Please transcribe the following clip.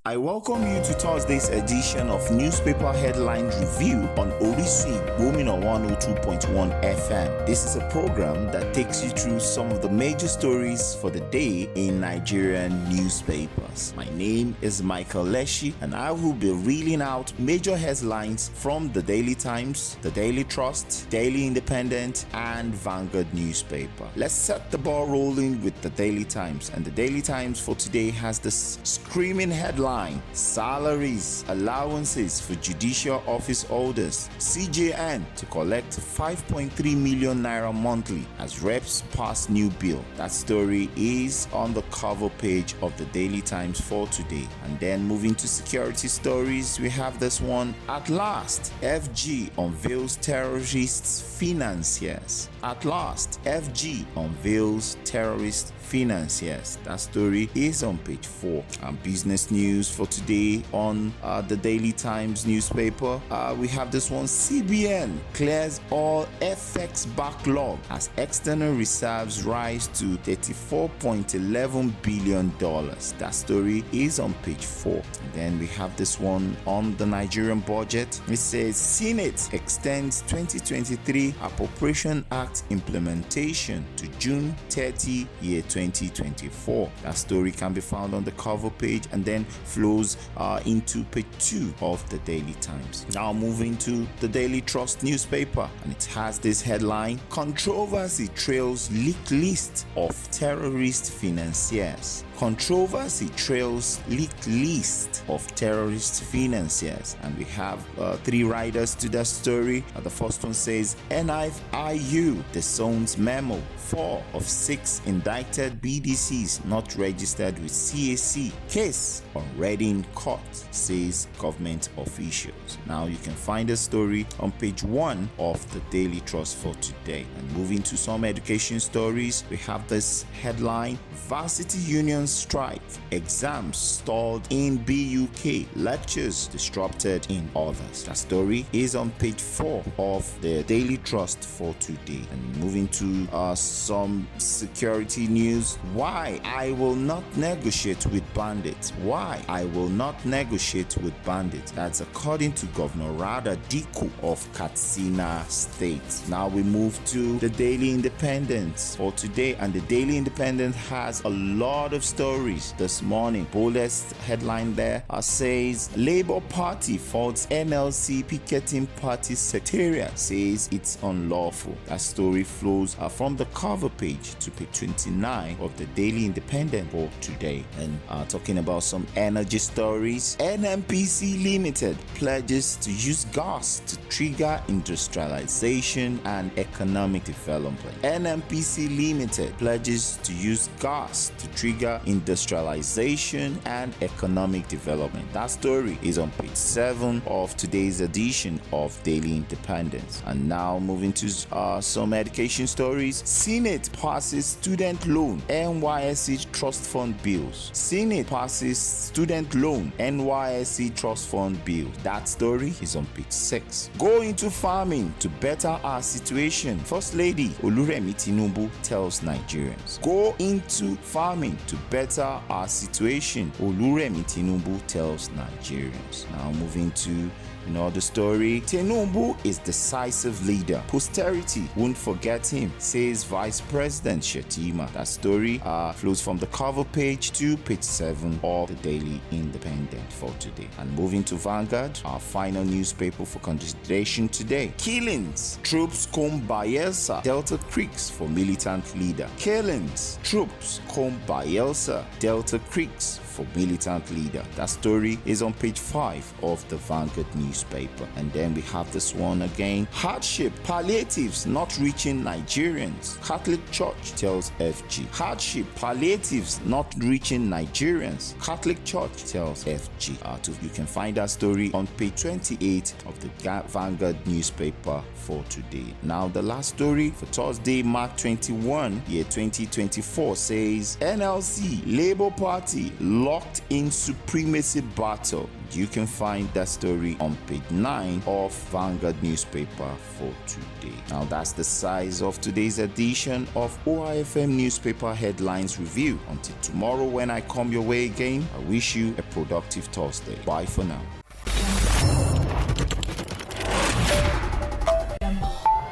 I welcome you to Thursday's edition of Newspaper Headline Review on Orisi Gómìnà 102.1 FM. This is a program that takes you through some of the major stories for the day in Nigerian newspapers. My name is Michael Leshi, and I will be reeling out major headlines from the Daily Times, the Daily Trust, Daily Independent, and Vanguard newspaper. Let's set the ball rolling with the Daily Times, and the Daily Times for today has this screaming headline: salaries, allowances for judicial office holders, CJN to collect 5.3 million naira monthly as reps pass new bill. That story is on the cover page of the Daily Times for today. And then moving to security stories, we have this one: at last, FG unveils terrorists' financiers. At last, FG unveils terrorist financiers. That story is on page 4. And business news for today on the Daily Times newspaper, we have this one: CBN clears all FX backlog as external reserves rise to $34.11 billion. That story is on page 4. And then we have this one on the Nigerian budget. It says Senate extends 2023 Appropriation Act implementation to June 30, year 2024. That story can be found on the cover page and then flows into page 2 of the Daily Times. Now moving to the Daily Trust newspaper, and it has this headline: controversy trails leaked list of terrorist financiers. Controversy trails leaked list of terrorist financiers. And we have 3 riders to that story. The first one says NIFIU disowns memo: 4 of 6 indicted BDCs not registered with CAC. Case already in court, says government officials. Now you can find the story on page 1 of the Daily Trust for today. And moving to some education stories, we have this headline: varsity union strike, exams stalled in BUK, lectures disrupted in others. That story is on page 4 of the Daily Trust for today. And moving to some security news: why I will not negotiate with bandits. Why I will not negotiate with bandits. That's according to Governor Rada Diko of Katsina State. Now we move to the Daily Independent for today, and the Daily Independent has a lot of stories this morning. Boldest headline there says Labour Party faults NLC picketing party secretariat, says it's unlawful. That story flows from the cover page to page 29 of the Daily Independent for today. And talking about some energy stories, NNPC Limited pledges to use gas to trigger industrialization and economic development. NNPC Limited pledges to use gas to trigger industrialization and economic development. That story is on page 7 of today's edition of Daily Independence. And now moving to some education stories. Senate passes student loan NYSC trust fund bills. Senate passes student loan NYSC trust fund bill. That story is on page 6. Go into farming to better our situation, First Lady Oluremi Tinubu tells Nigerians. Go into farming to better our situation, Oluremi Tinubu tells Nigerians. Now moving to the story: Tinubu is decisive leader. Posterity won't forget him, says Vice President Shettima. That story flows from the cover page to page 7 of the Daily Independent for today. And moving to Vanguard, our final newspaper for consideration today: killings, troops comb Bayelsa, Delta Creeks for militant leader. Killings, troops comb Bayelsa, Delta Creeks for militant leader. That story is on page 5 of the Vanguard newspaper. And then we have this one again: hardship, palliatives not reaching Nigerians. Catholic Church tells FG. Hardship, palliatives not reaching Nigerians. Catholic Church tells FG. You can find that story on page 28 of the Vanguard newspaper for today. Now the last story for Thursday, March 21, year 2024 says NLC Labour Party locked in supremacy battle. You can find that story on page 9 of Vanguard newspaper for today. Now that's the size of today's edition of OIFM newspaper headlines review. Until tomorrow when I come your way again, I wish you a productive Thursday. Bye for now.